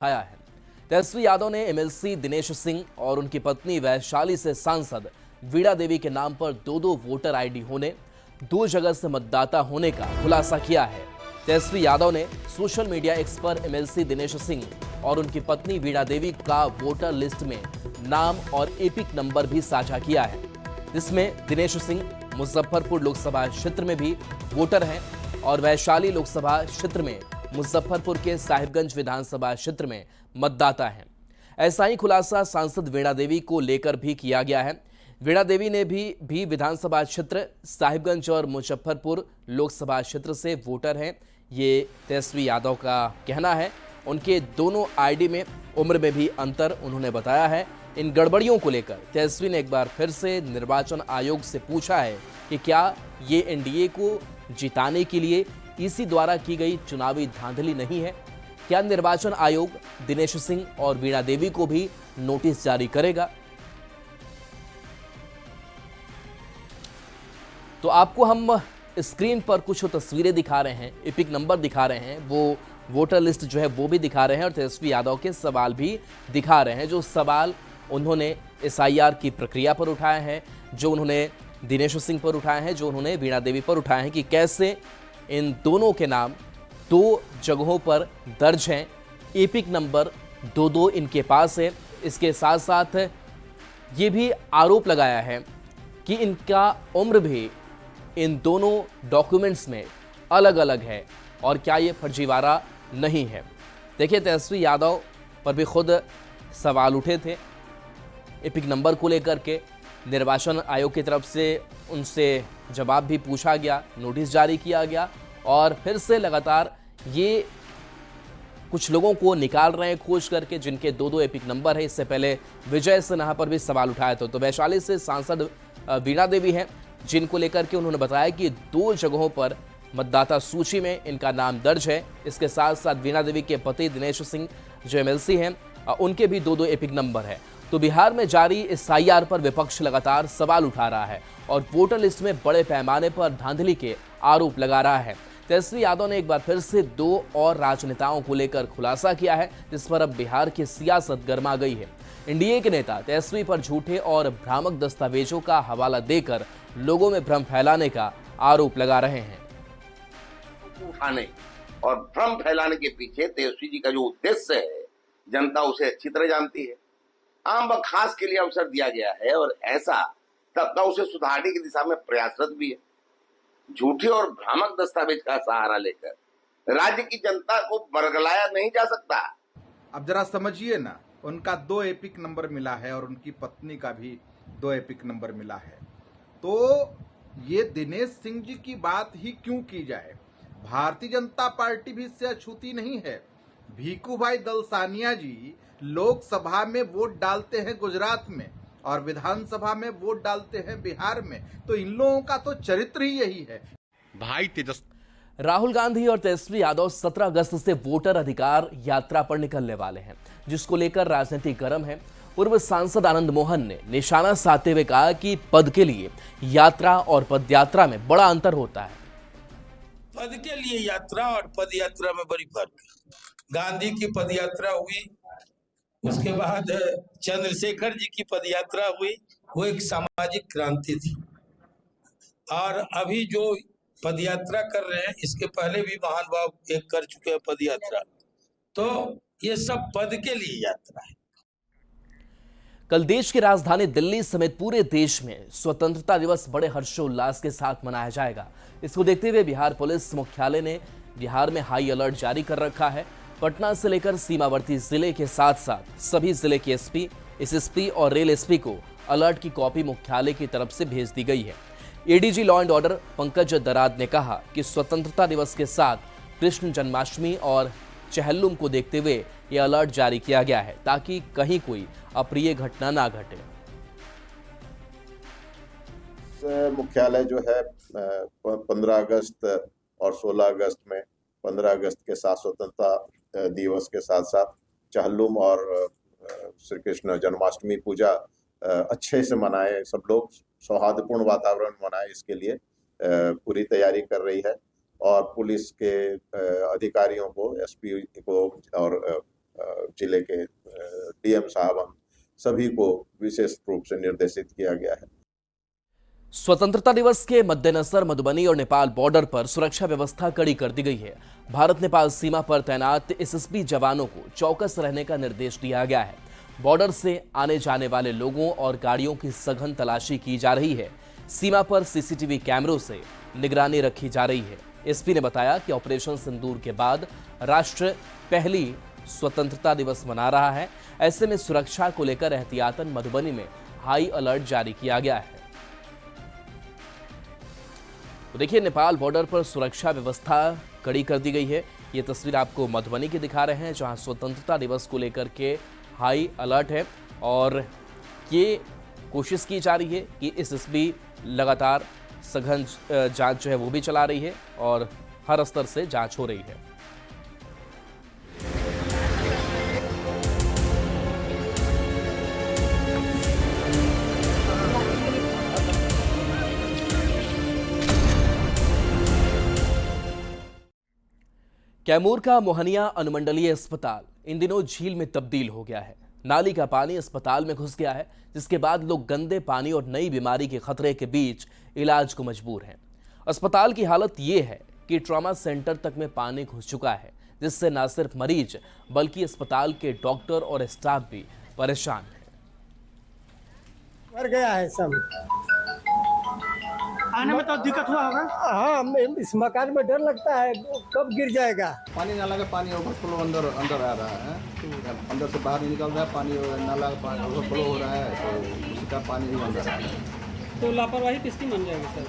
आया है। तेजस्वी यादव ने एमएलसी दिनेश सिंह और उनकी पत्नी वैशाली से सांसद वीणा देवी के नाम पर दो वोटर आईडी होने, 2 जगह से मतदाता होने का खुलासा किया है। तेजस्वी यादव ने सोशल मीडिया एक्स पर एमएलसी दिनेश सिंह और उनकी पत्नी वीणा देवी का वोटर लिस्ट में नाम और एपिक नंबर भी साझा किया है, जिसमें दिनेश सिंह मुजफ्फरपुर लोकसभा क्षेत्र में भी वोटर हैं और वैशाली लोकसभा क्षेत्र में मुजफ्फरपुर के साहिबगंज विधानसभा क्षेत्र में मतदाता हैं। ऐसा ही खुलासा सांसद वीणा देवी को लेकर भी किया गया है। वीणा देवी ने भी विधानसभा क्षेत्र साहिबगंज और मुजफ्फरपुर लोकसभा क्षेत्र से वोटर हैं, ये तेजस्वी यादव का कहना है। उनके दोनों आईडी में उम्र में भी अंतर उन्होंने बताया है। इन गड़बड़ियों को लेकर तेजस्वी ने एक बार फिर से निर्वाचन आयोग से पूछा है कि क्या ये एनडीए को जिताने के लिए ईसी द्वारा की गई चुनावी धांधली नहीं है? क्या निर्वाचन आयोग दिनेश सिंह और वीणा देवी को भी नोटिस जारी करेगा? तो आपको हम स्क्रीन पर कुछ तस्वीरें दिखा रहे हैं, एपिक नंबर दिखा रहे हैं, वो वोटर लिस्ट जो है वो भी दिखा रहे हैं और तेजस्वी यादव के सवाल भी दिखा रहे हैं। जो सवाल उन्होंने एसआईआर की प्रक्रिया पर उठाए हैं, जो उन्होंने दिनेश सिंह पर उठाए हैं, जो उन्होंने वीणा देवी पर उठाए हैं कि कैसे इन दोनों के नाम 2 जगहों पर दर्ज हैं, एपिक नंबर 2 इनके पास है। इसके साथ साथ ये भी आरोप लगाया है कि इनका उम्र भी इन दोनों डॉक्यूमेंट्स में अलग अलग है और क्या ये फर्जीवाड़ा नहीं है। देखिए, तेजस्वी यादव पर भी खुद सवाल उठे थे एपिक नंबर को लेकर के। निर्वाचन आयोग की तरफ से उनसे जवाब भी पूछा गया, नोटिस जारी किया गया और फिर से लगातार ये कुछ लोगों को निकाल रहे हैं खोज करके जिनके 2 एपिक नंबर है। इससे पहले विजय सिन्हा पर भी सवाल उठाया था। तो वैशाली से सांसद वीणा देवी हैं, जिनको लेकर के उन्होंने बताया कि 2 जगहों पर मतदाता सूची में इनका नाम दर्ज है। इसके साथ साथ वीणा देवी के पति दिनेश सिंह जो एमएलसी हैं, उनके भी 2 एपिक नंबर है। तो बिहार में जारी एसआईआर पर विपक्ष लगातार सवाल उठा रहा है और वोटर लिस्ट में बड़े पैमाने पर धांधली के आरोप लगा रहा है। तेजस्वी यादव ने एक बार फिर से 2 और राजनेताओं को लेकर खुलासा किया है, जिस पर अब बिहार की सियासत गर्मा गई है। एनडीए के नेता तेजस्वी पर झूठे और भ्रामक दस्तावेजों का हवाला देकर लोगों में भ्रम फैलाने का आरोप लगा रहे हैं। उठाने और भ्रम फैलाने के पीछे तेजस्वी जी का जो उद्देश्य है, जनता उसे अच्छी तरह जानती है। आम व खास के लिए अवसर दिया गया है और ऐसा तबका उसे सुधारने की दिशा में प्रयासरत भी है। झूठे और भ्रामक दस्तावेज का सहारा लेकर राज्य की जनता को बरगलाया नहीं जा सकता। अब जरा समझिए ना, उनका 2 एपिक नंबर मिला है और उनकी पत्नी का भी 2 एपिक नंबर मिला है। तो ये दिनेश सिंह जी की बात ही क्यों की जाए? भारतीय जनता पार्टी भी इससे अछूती नहीं है। भीखू भाई दलसानिया जी लोकसभा में वोट डालते हैं गुजरात में और विधानसभा में वोट डालते हैं बिहार में। तो इन लोगों का तो चरित्र ही यही है। भाई राहुल गांधी और तेजस्वी यादव 17 अगस्त से वोटर अधिकार यात्रा पर निकलने वाले हैं, जिसको लेकर राजनीति गर्म है। पूर्व सांसद आनंद मोहन ने निशाना साधते हुए कहा कि पद के लिए यात्रा और पदयात्रा में बड़ा अंतर होता है। पद के लिए यात्रा और पद यात्रा में बड़ी फर्क है। गांधी की पद यात्रा हुई, उसके बाद चंद्रशेखर जी की पद यात्रा हुई, वो एक सामाजिक क्रांति थी। और अभी जो पद यात्रा कर रहे हैं, इसके पहले भी महानुभाव एक कर चुके हैं पद यात्रा। तो ये सब पद के लिए यात्रा है। कल देश की राजधानी दिल्ली समेत पूरे देश में स्वतंत्रता दिवस बड़े हर्षोल्लास के साथ मनाया जाएगा। इसको देखते हुए बिहार पुलिस मुख्यालय ने बिहार में हाई अलर्ट जारी कर रखा है। पटना से लेकर सीमावर्ती जिले के साथ साथ सभी जिले के एसपी, एसएसपी और रेल एसपी को अलर्ट की कॉपी मुख्यालय की तरफ से भेज दी गई है। ADG law and order Pankaj Darad ने कहा कि स्वतंत्रता दिवस के साथ कृष्ण जन्माष्टमी और चहल्लुम को देखते हुए यह अलर्ट जारी किया गया है, ताकि कहीं कोई अप्रिय घटना ना घटे। मुख्यालय जो है 15 अगस्त और 16 अगस्त में 15 अगस्त के साथ स्वतंत्रता दिवस के साथ साथ चहल्लुम और श्री कृष्ण जन्माष्टमी पूजा अच्छे से मनाए, सब लोग सौहार्दपूर्ण वातावरण मनाए, इसके लिए पूरी तैयारी कर रही है। और पुलिस के अधिकारियों को, एसपी को और जिले के डीएम साहब सभी को विशेष रूप से निर्देशित किया गया है। स्वतंत्रता दिवस के मद्देनजर मधुबनी और नेपाल बॉर्डर पर सुरक्षा व्यवस्था कड़ी कर दी गई है। भारत नेपाल सीमा पर तैनात एसएसबी जवानों को चौकस रहने का निर्देश दिया गया है। बॉर्डर से आने जाने वाले लोगों और गाड़ियों की सघन तलाशी की जा रही है। सीमा पर सीसीटीवी कैमरों से निगरानी रखी जा रही है। एसपी ने बताया कि ऑपरेशन सिंदूर के बाद राष्ट्र पहली स्वतंत्रता दिवस मना रहा है। ऐसे में सुरक्षा को लेकर एहतियातन मधुबनी में हाई अलर्ट जारी किया गया है। तो देखिए, नेपाल बॉर्डर पर सुरक्षा व्यवस्था कड़ी कर दी गई है। ये तस्वीर आपको मधुबनी की दिखा रहे हैं, जहां स्वतंत्रता दिवस को लेकर के हाई अलर्ट है और ये कोशिश की जा रही है कि एसएसबी लगातार सघन जांच जो है वो भी चला रही है और हर स्तर से जांच हो रही है। कैमूर का मोहनिया अनुमंडलीय अस्पताल इन दिनों झील में तब्दील हो गया है। नाली का पानी अस्पताल में घुस गया है, जिसके बाद लोग गंदे पानी और नई बीमारी के खतरे के बीच इलाज को मजबूर हैं। अस्पताल की हालत ये है कि ट्रॉमा सेंटर तक में पानी घुस चुका है, जिससे न सिर्फ मरीज बल्कि अस्पताल के डॉक्टर और स्टाफ भी परेशान हैं। मर गया है सब। आने में तो दिक्कत हुआ होगा। हाँ, इस मकान में डर लगता है कब गिर जाएगा। पानी नाला का पानी ओवरफ्लो अंदर आ रहा है, अंदर से बाहर निकल रहा है पानी, नाला का पानी ओवरफ्लो हो रहा है, तो उसका पानी ही अंदर आ रहा है। तो लापरवाही किसकी मान जाएगी सर?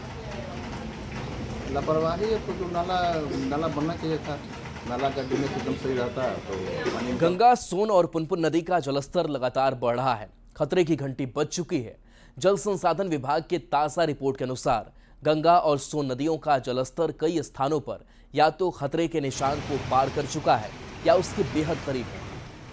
लापरवाही है तो नाला बनना चाहिए था, नाला का ड्रेनेज एकदम सही रहता है तो पानी। गंगा, सोन और पुनपुन नदी का जलस्तर लगातार बढ़ रहा है। खतरे की घंटी बज चुकी है। जल संसाधन विभाग के ताज़ा रिपोर्ट के अनुसार गंगा और सोन नदियों का जलस्तर कई स्थानों पर या तो खतरे के निशान को पार कर चुका है या उसके बेहद करीब है।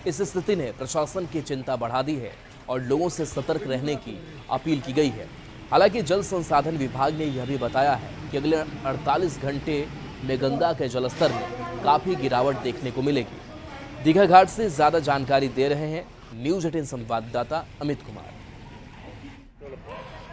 इस स्थिति ने प्रशासन की चिंता बढ़ा दी है और लोगों से सतर्क रहने की अपील की गई है। हालांकि जल संसाधन विभाग ने यह भी बताया है कि अगले 48 घंटे में गंगा के जलस्तर में काफ़ी गिरावट देखने को मिलेगी। दीघा घाट से ज़्यादा जानकारी दे रहे हैं न्यूज़ 18 संवाददाता अमित कुमार।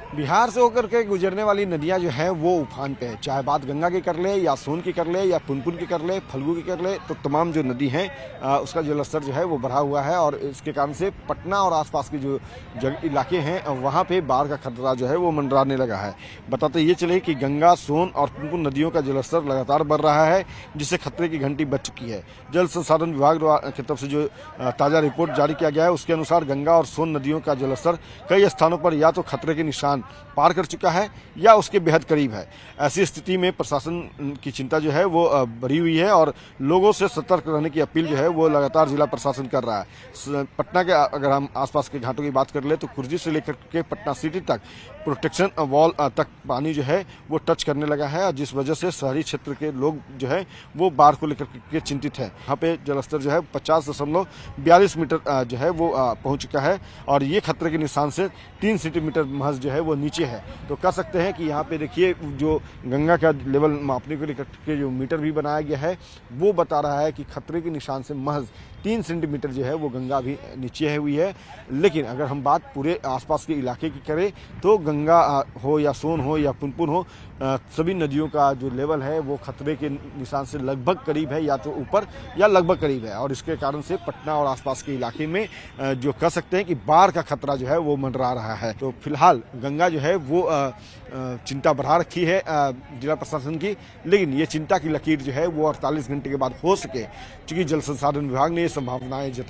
बिहार से होकर के गुजरने वाली नदियां जो है वो उफान पे है, चाहे बात गंगा की कर ले या सोन की कर ले या पुनपुन की कर ले, फल्गु की कर ले, तो तमाम जो नदी हैं उसका जलस्तर जो है वो बढ़ा हुआ है और इसके कारण से पटना और आसपास के जो इलाके हैं वहाँ पे बाढ़ का खतरा जो है वो मंडराने लगा है। बताते ये चले कि गंगा, सोन और पुनपुन नदियों का जलस्तर लगातार बढ़ रहा है, जिससे खतरे की घंटी बज चुकी है। जल संसाधन विभाग की तरफ से जो ताज़ा रिपोर्ट जारी किया गया है उसके अनुसार गंगा और सोन नदियों का जलस्तर कई स्थानों पर या तो खतरे के निशान पार कर चुका है या उसके बेहद करीब है। ऐसी स्थिति में प्रशासन की चिंता जो है वो बढ़ी हुई है और लोगों से सतर्क रहने की अपील जो है वो लगातार जिला प्रशासन कर रहा है। पटना के अगर हम आसपास के घाटों की बात कर ले तो कुर्जी से लेकर के पटना सिटी तक प्रोटेक्शन वॉल तक पानी जो है वो टच करने लगा है, जिस वजह से शहरी क्षेत्र के लोग जो है वो बाढ़ को लेकर के चिंतित है। यहाँ पे जलस्तर जो है 50.42 मीटर जो है वो पहुंच चुका है और ये खतरे के निशान से 3 सेंटीमीटर महज जो है वो नीचे है। तो कह सकते हैं कि यहाँ पे देखिए जो गंगा का लेवल मापने को लेकर के जो मीटर भी बनाया गया है वो बता रहा है कि खतरे के निशान से महज 3 सेंटीमीटर जो है वो गंगा भी नीचे हुई है। लेकिन अगर हम बात पूरे आसपास के इलाके की करें तो गंगा हो या सोन हो या पुनपुन हो, सभी नदियों का जो लेवल है वो खतरे के निशान से लगभग करीब है, या तो ऊपर या लगभग करीब है। और इसके कारण से पटना और आसपास के इलाके में जो कह सकते हैं कि बाढ़ का खतरा जो है वो मंडरा रहा है। तो फिलहाल गंगा जो है वो चिंता बढ़ा रखी है जिला प्रशासन की, लेकिन ये चिंता की लकीर जो है वो 48 घंटे के बाद हो सके, क्योंकि जल संसाधन विभाग ने ये संभावनाएं